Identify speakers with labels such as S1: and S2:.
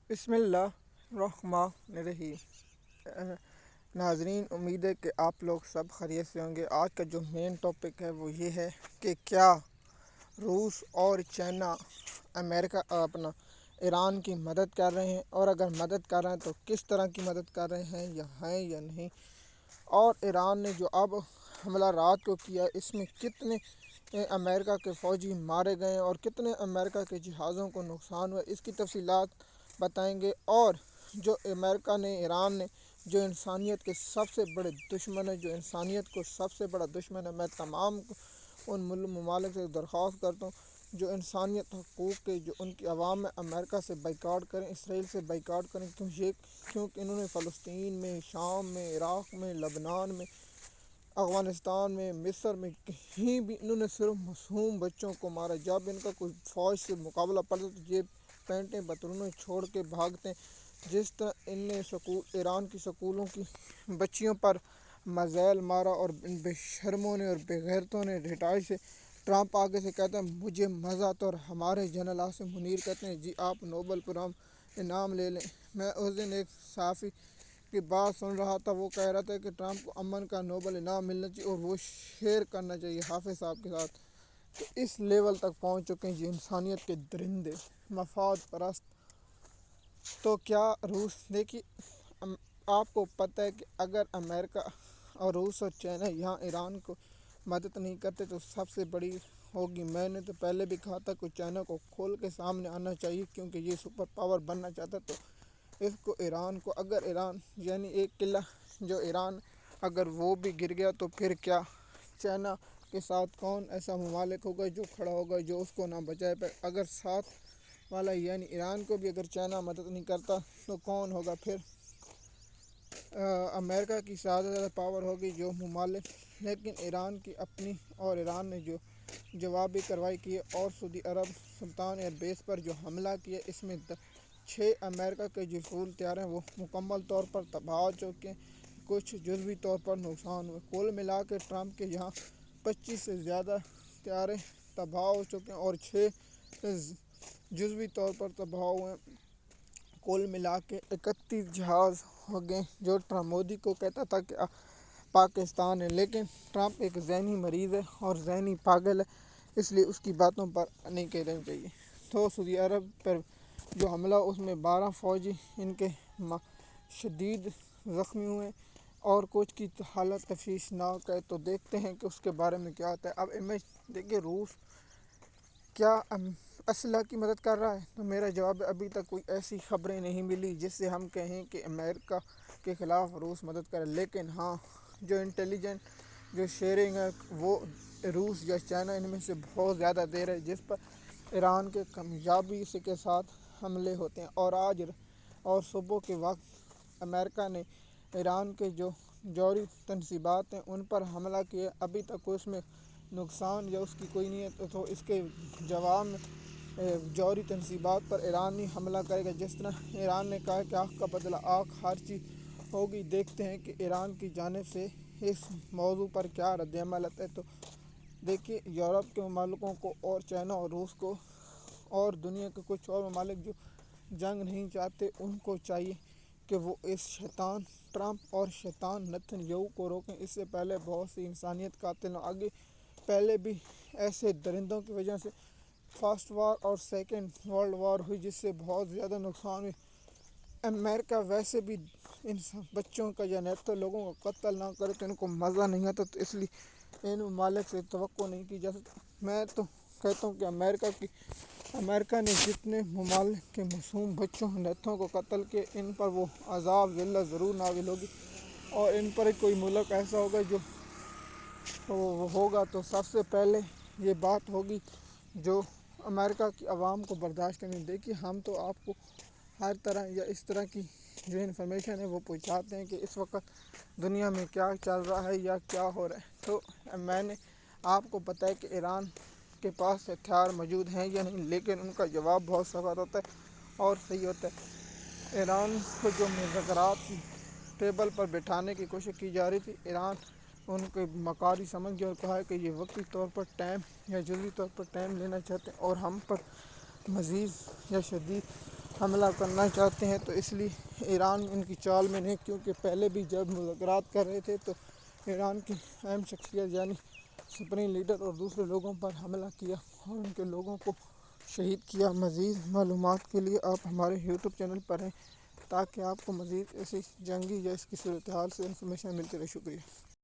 S1: بسم اللہ الرحمن الرحیم۔ ناظرین، امید ہے کہ آپ لوگ سب خیریت سے ہوں گے۔ آج کا جو مین ٹاپک ہے وہ یہ ہے کہ کیا روس اور چائنا امریکہ ایران کی مدد کر رہے ہیں، اور اگر مدد کر رہے ہیں تو کس طرح کی مدد کر رہے ہیں یا نہیں، اور ایران نے جو اب حملہ رات کو کیا اس میں کتنے امریکہ کے فوجی مارے گئے اور کتنے امریکہ کے جہازوں کو نقصان ہوا، اس کی تفصیلات بتائیں گے۔ اور جو امریکہ نے، ایران نے، جو انسانیت کے سب سے بڑے دشمن ہے، جو انسانیت کو سب سے بڑا دشمن ہے، میں تمام ان ممالک سے درخواست کرتا ہوں جو انسانیت حقوق کے جو ان کی عوام میں امریکہ سے بائیکاٹ کریں، اسرائیل سے بائیکاٹ کریں، کیونکہ انہوں نے فلسطین میں، شام میں، عراق میں، لبنان میں، افغانستان میں، مصر میں، کہیں بھی انہوں نے صرف معصوم بچوں کو مارا۔ جب ان کا کوئی فوج سے مقابلہ پڑتا تو یہ پینٹیں بترونیں چھوڑ کے بھاگتے ہیں۔ جس طرح ان نے ایران کی سکولوں کی بچیوں پر میزائل مارا، اور ان بے شرموں نے اور بے غیرتوں نے ڈھٹائی سے ٹرمپ آگے سے کہتا ہے مجھے مزہ آتا، اور ہمارے جنرل عاصم منیر کہتے ہیں جی آپ نوبل انعام لے لیں۔ میں اس دن ایک صحافی کی بات سن رہا تھا، وہ کہہ رہا تھا کہ ٹرمپ کو امن کا نوبل انعام ملنا چاہیے اور وہ شیئر کرنا چاہیے حافظ صاحب کے ساتھ۔ تو اس لیول تک پہنچ چکے ہیں جی انسانیت کے درندے، مفاد پرست۔ تو کیا روس، دیکھیے آپ کو پتہ ہے کہ اگر امریکہ اور روس اور چائنا یہاں ایران کو مدد نہیں کرتے تو سب سے بڑی ہوگی۔ میں نے تو پہلے بھی کہا تھا کہ چائنا کو کھول کے سامنے آنا چاہیے، کیونکہ یہ سپر پاور بننا چاہتا تو اس کو ایران کو، اگر ایران یعنی ایک قلعہ جو ایران اگر وہ بھی گر گیا تو پھر کیا چائنا کے ساتھ کون ایسا ممالک ہوگا جو کھڑا ہوگا جو اس کو نہ بچائے پائے؟ اگر ساتھ والا یعنی ایران کو بھی اگر چائنا مدد نہیں کرتا تو کون ہوگا پھر؟ امریکہ کی زیادہ پاور ہوگی جو ممالک، لیکن ایران کی اپنی، اور ایران نے جو جوابی کارروائی کی ہے اور سعودی عرب سلطان ایئر بیس پر جو حملہ کیا اس میں 6 امریکہ کے جو فول طیارے ہیں وہ مکمل طور پر تباہ ہو چکے ہیں، کچھ جزوی طور پر نقصان ہوئے۔ کل ملا کے ٹرمپ کے یہاں 25 سے زیادہ طیارے تباہ ہو چکے ہیں اور 6 جزوی طور پر تباہ ہوئے ہیں۔ کل ملا کے 31 جہاز ہو گئے، جو ٹرمپ مودی کو کہتا تھا کہ پاکستان ہے، لیکن ٹرمپ ایک ذہنی مریض ہے اور ذہنی پاگل ہے، اس لیے اس کی باتوں پر نہیں کہنا چاہیے۔ تو سعودی عرب پر جو حملہ اس میں 12 فوجی ان کے شدید زخمی ہوئے اور کچھ کی حالت تشویشناک ہے۔ تو دیکھتے ہیں کہ اس کے بارے میں کیا ہوتا ہے۔ اب دیکھیے روس کیا اسلحہ کی مدد کر رہا ہے؟ تو میرا جواب ہے ابھی تک کوئی ایسی خبریں نہیں ملی جس سے ہم کہیں کہ امریکہ کے خلاف روس مدد کرے، لیکن ہاں جو انٹیلیجنٹ جو شیئرنگ ہے وہ روس یا چائنا ان میں سے بہت زیادہ دے رہے، جس پر ایران کے کامیابی کے ساتھ حملے ہوتے ہیں۔ اور آج اور صبح کے وقت امریکہ نے ایران کے جو جوہری تنصیبات ہیں ان پر حملہ کیا، ابھی تک اس میں نقصان یا اس کی کوئی نہیں ہے، تو اس کے جواب میں جوہری تنصیبات پر ایران ہی حملہ کرے گا۔ جس طرح ایران نے کہا کہ آنکھ کا بدلہ آنکھ ہر چیز ہوگی، دیکھتے ہیں کہ ایران کی جانب سے اس موضوع پر کیا رد عمل آتا ہے۔ تو دیکھیے یورپ کے ممالکوں کو اور چائنا اور روس کو اور دنیا کے کچھ اور ممالک جو جنگ نہیں چاہتے ان کو چاہیے کہ وہ اس شیطان ٹرمپ اور شیطان نتن یاہو کو روکیں۔ اس سے پہلے بہت سی انسانیت قاتل آگے پہلے بھی ایسے درندوں کی وجہ سے فرسٹ وار اور سیکنڈ ورلڈ وار ہوئی، جس سے بہت زیادہ نقصان ہوئی۔ امریکہ ویسے بھی ان بچوں کا یا نیتو لوگوں کا قتل نہ کرے تو ان کو مزہ نہیں آتا، تو اس لیے ان ممالک سے توقع نہیں کی جا سکتی۔ میں تو کہتا ہوں کہ امریکہ نے جتنے ممالک کے معصوم بچوں نیتوں کو قتل کیے ان پر وہ عذاب ذلت ضرور نازل ہوگی، اور ان پر کوئی ملک ایسا ہوگا جو وہ ہوگا تو سب سے پہلے یہ بات ہوگی جو امریکہ کی عوام کو برداشت کرنی۔ دیکھیے ہم تو آپ کو ہر طرح یا اس طرح کی جو انفارمیشن ہے وہ پہنچاتے ہیں کہ اس وقت دنیا میں کیا چل رہا ہے یا کیا ہو رہا ہے۔ تو میں نے آپ کو پتہ ہے کہ ایران کے پاس ہتھیار موجود ہیں یا نہیں، لیکن ان کا جواب بہت سخت ہوتا ہے اور صحیح ہوتا ہے۔ ایران کو جو مذاکرات ٹیبل پر بٹھانے کی کوشش کی جا رہی تھی، ایران ان کے مکاری سمجھ گیا اور کہا کہ یہ وقتی طور پر ٹائم یا جزوی طور پر ٹائم لینا چاہتے ہیں اور ہم پر مزید یا شدید حملہ کرنا چاہتے ہیں، تو اس لیے ایران ان کی چال میں نہیں، کیونکہ پہلے بھی جب مذاکرات کر رہے تھے تو ایران کی اہم شخصیت یعنی سپریم لیڈر اور دوسرے لوگوں پر حملہ کیا اور ان کے لوگوں کو شہید کیا۔ مزید معلومات کے لیے آپ ہمارے یوٹیوب چینل پر ہیں، تاکہ آپ کو مزید ایسی جنگی یا اس کی صورتحال سے انفارمیشن ملتی رہے۔ شکریہ۔